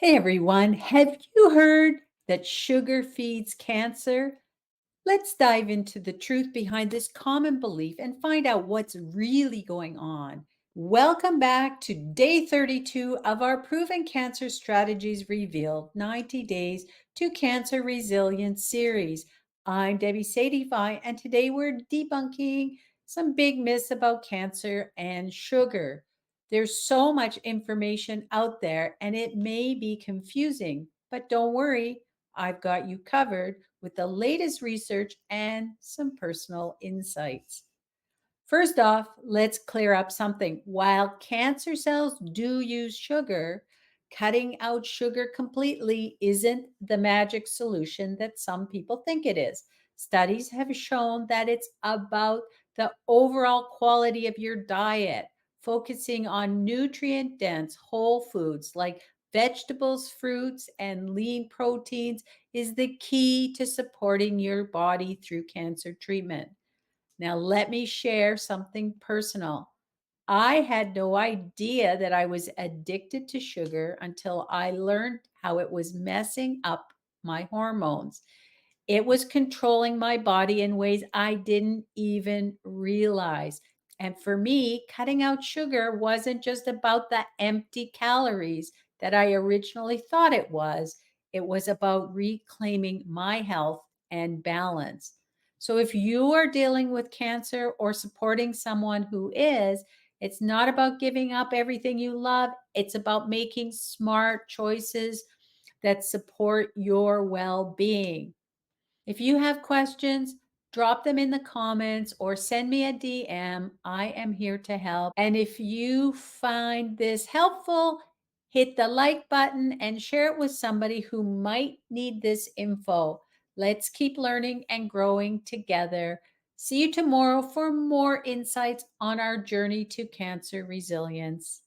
Hey everyone, have you heard that sugar feeds cancer? Let's dive into the truth behind this common belief and find out what's really going on. Welcome back to day 32 of our Proven Cancer Strategies Revealed 90 Days to Cancer Resilience series. I'm Debbie Sadie, and today we're debunking some big myths about cancer and sugar. There's so much information out there and it may be confusing, but don't worry, I've got you covered with the latest research and some personal insights. First off, let's clear up something. While cancer cells do use sugar, cutting out sugar completely isn't the magic solution that some people think it is. Studies have shown that it's about the overall quality of your diet, focusing on nutrient dense whole foods like vegetables, fruits, and lean proteins is the key to supporting your body through cancer treatment. Now, let me share something personal. I had no idea that I was addicted to sugar until I learned how it was messing up my hormones. It was controlling my body in ways I didn't even realize. And for me, cutting out sugar wasn't just about the empty calories that I originally thought it was about reclaiming my health and balance. So if you are dealing with cancer or supporting someone who is, it's not about giving up everything you love. It's about making smart choices that support your well being. If you have questions, drop them in the comments or send me a DM. I am here to help. And if you find this helpful, hit the like button and share it with somebody who might need this info. Let's keep learning and growing together. See you tomorrow for more insights on our journey to cancer resilience.